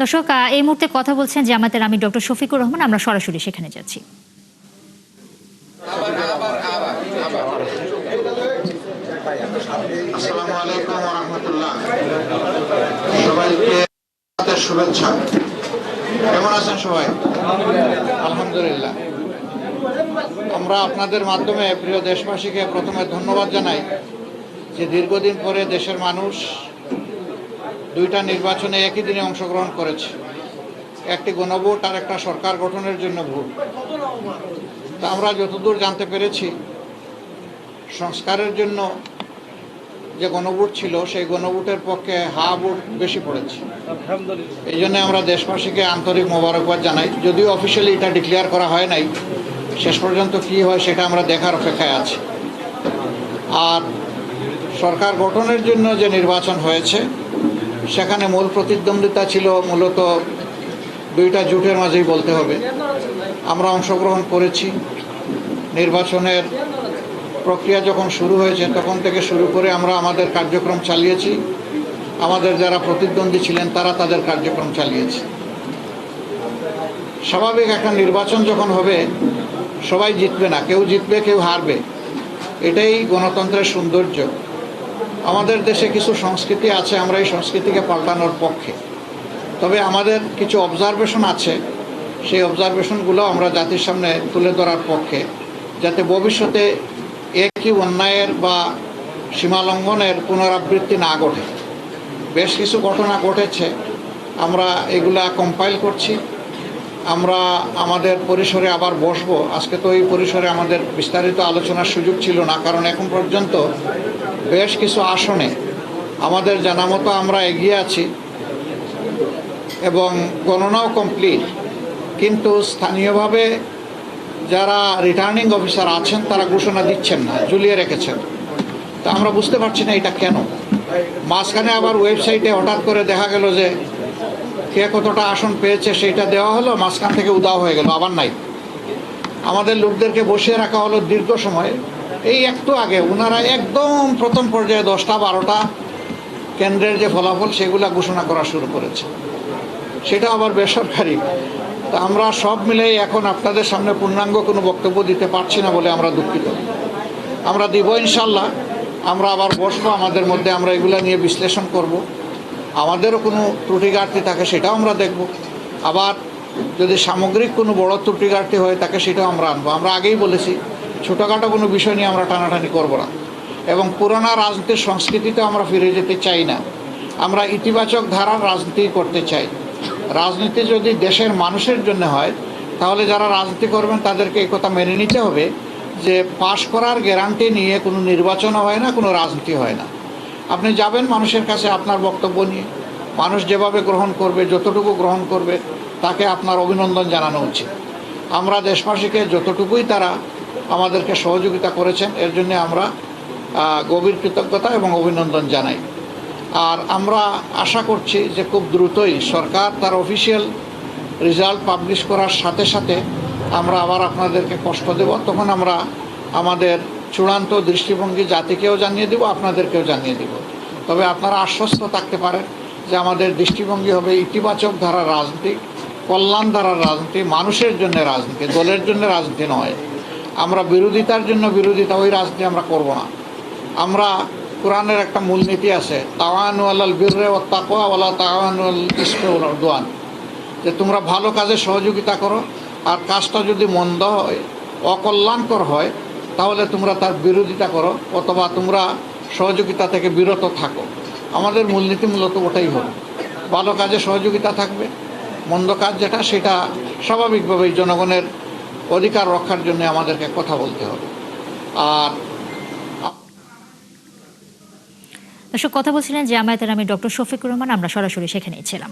দর্শক, এই মুহূর্তে কথা বলছেন জামায়াতের আমির ডক্টর শফিকুর রহমান। আমরা সরাসরি সেখানে যাচ্ছি। আসসালামু আলাইকুম ওয়া রাহমাতুল্লাহ। সবাইকে শুভেচ্ছা। কেমন আছেন সবাই? আলহামদুলিল্লাহ। আমরা আপনাদের মাধ্যমে প্রিয় দেশবাসীকে প্রথমে ধন্যবাদ জানাই যে দীর্ঘদিন পরে দেশের মানুষ দুইটা নির্বাচনে একই দিনে অংশগ্রহণ করেছে, একটি গণভোট আর একটা সরকার গঠনের জন্য ভোট। তা আমরা যতদূর জানতে পেরেছি, সংস্কারের জন্য যে গণভোট ছিল সেই গণভোটের পক্ষে হা ভোট বেশি পড়েছে। এই জন্য আমরা দেশবাসীকে আন্তরিক মোবারকবাদ জানাই। যদিও অফিসিয়ালি এটা ডিক্লেয়ার করা হয় নাই, শেষ পর্যন্ত কি হয় সেটা আমরা দেখার অপেক্ষায় আছি। আর সরকার গঠনের জন্য যে নির্বাচন হয়েছে সেখানে মূল প্রতিদ্বন্দ্বিতা ছিল মূলত দুইটা জোটের মাঝেই বলতে হবে। আমরা অংশগ্রহণ করেছি। নির্বাচনের প্রক্রিয়া যখন শুরু হয়েছে তখন থেকে শুরু করে আমরা আমাদের কার্যক্রম চালিয়েছি। আমাদের যারা প্রতিদ্বন্দ্বী ছিলেন তারা তাদের কার্যক্রম চালিয়েছে। স্বাভাবিক একটা নির্বাচন যখন হবে সবাই জিতবে না, কেউ জিতবে কেউ হারবে, এটাই গণতন্ত্রের সৌন্দর্য। আমাদের দেশে কিছু সংস্কৃতি আছে, আমরা এই সংস্কৃতিকে পাল্টানোর পক্ষে। তবে আমাদের কিছু অবজারভেশন আছে, সেই অবজারভেশনগুলো আমরা জাতির সামনে তুলে ধরার পক্ষে, যাতে ভবিষ্যতে একই অন্যায়ের বা সীমালঙ্ঘনের পুনরাবৃত্তি না ঘটে। বেশ কিছু ঘটনা ঘটেছে, আমরা এগুলা কম্পাইল করছি। আমরা আমাদের পরিসরে আবার বসবো। আজকে তো এই পরিসরে আমাদের বিস্তারিত আলোচনার সুযোগ ছিল না, কারণ এখন পর্যন্ত বেশ কিছু আসনে আমাদের জানা মতো আমরা এগিয়ে আছি এবং গণনাও কমপ্লিট। কিন্তু স্থানীয়ভাবে যারা রিটার্নিং অফিসার আছেন তারা ঘোষণা দিচ্ছেন না, ঝুলিয়ে রেখেছেন। তা আমরা বুঝতে পারছি না এটা কেন। মাঝখানে আবার ওয়েবসাইটে হঠাৎ করে দেখা গেল যে কে কতটা আসন পেয়েছে সেইটা দেওয়া হলো, মাঝখান থেকে উদাও হয়ে গেল, আবার নাই। আমাদের লোকদেরকে বসিয়ে রাখা হলো দীর্ঘ সময়। এই একটু আগে ওনারা একদম প্রথম পর্যায়ে 10টা 12টা কেন্দ্রের যে ফলাফল সেগুলা ঘোষণা করা শুরু করেছে, সেটা আবার বেসরকারি। তা আমরা সব মিলেই এখন আপনাদের সামনে পূর্ণাঙ্গ কোনো বক্তব্য দিতে পারছি না বলে আমরা দুঃখিত। আমরা দিব ইনশাল্লাহ। আমরা আবার বসবো, আমাদের মধ্যে আমরা এগুলা নিয়ে বিশ্লেষণ করব। আমাদেরও কোনো ত্রুটি ঘাটতি থাকে সেটাও আমরা দেখব। আবার যদি সামগ্রিক কোনো বড় ত্রুটি ঘাটতি হয় তাকে সেটাও আমরা আনবো। আমরা আগেই বলেছি ছোটোখাটো কোনো বিষয় নিয়ে আমরা টানাটানি করবো না এবং পুরোনো রাজনীতির সংস্কৃতিতে আমরা ফিরে যেতে চাই না। আমরা ইতিবাচক ধারার রাজনীতি করতে চাই। রাজনীতি যদি দেশের মানুষের জন্য হয় তাহলে যারা রাজনীতি করবেন তাদেরকে এই কথা মেনে নিতে হবে যে পাশ করার গ্যারান্টি নিয়ে কোনো নির্বাচনও হয় না, কোনো রাজনীতি হয় না। আপনি যাবেন মানুষের কাছে আপনার বক্তব্য নিয়ে, মানুষ যেভাবে গ্রহণ করবে, যতটুকু গ্রহণ করবে তাকে আপনার অভিনন্দন জানানো উচিত। আমরা দেশবাসীকে যতটুকুই তারা আমাদেরকে সহযোগিতা করেছেন এর জন্য আমরা গভীর কৃতজ্ঞতা এবং অভিনন্দন জানাই। আর আমরা আশা করছি যে খুব দ্রুতই সরকার তার অফিসিয়াল রেজাল্ট পাবলিশ করার সাথে সাথে আমরা আবার আপনাদেরকে কষ্ট দেব। তখন আমরা আমাদের চূড়ান্ত দৃষ্টিভঙ্গি জাতিকেও জানিয়ে দেব, আপনাদেরকেও জানিয়ে দেব। তবে আপনারা আশ্বস্ত থাকতে পারেন যে আমাদের দৃষ্টিভঙ্গি হবে ইতিবাচক ধারার রাজনীতি, কল্যাণ ধারার রাজনীতি, মানুষের জন্য রাজনীতি, দলের জন্য রাজনীতি নয়। আমরা বিরোধিতার জন্য বিরোধিতা, ওই রাজনীতি আমরা করব না। আমরা কোরআনের একটা মূলনীতি আছে, তাওয়ানু আলাল বিররি ওয়াত তাকওয়া ওয়ালা তাওয়ানু আলাল ইসমি ওয়াল উদওয়ান, যে তোমরা ভালো কাজে সহযোগিতা করো, আর কাজটা যদি মন্দ হয়, অকল্যাণকর হয়, তাহলে তোমরা তার বিরোধিতা করো অথবা তোমরা সহযোগিতা থেকে বিরত থাকো। আমাদের মূলনীতি মূলত ওটাই হবে, ভালো কাজে সহযোগিতা থাকবে, মন্দ কাজ যেটা সেটা স্বাভাবিকভাবেই জনগণের অধিকার রক্ষার জন্য আমাদেরকে কথা বলতে হবে। আর দর্শক, কথা বলছিলেন জামায়াতের আমির ডক্টর শফিকুর রহমান। আমরা সরাসরি সেখানেই ছিলাম।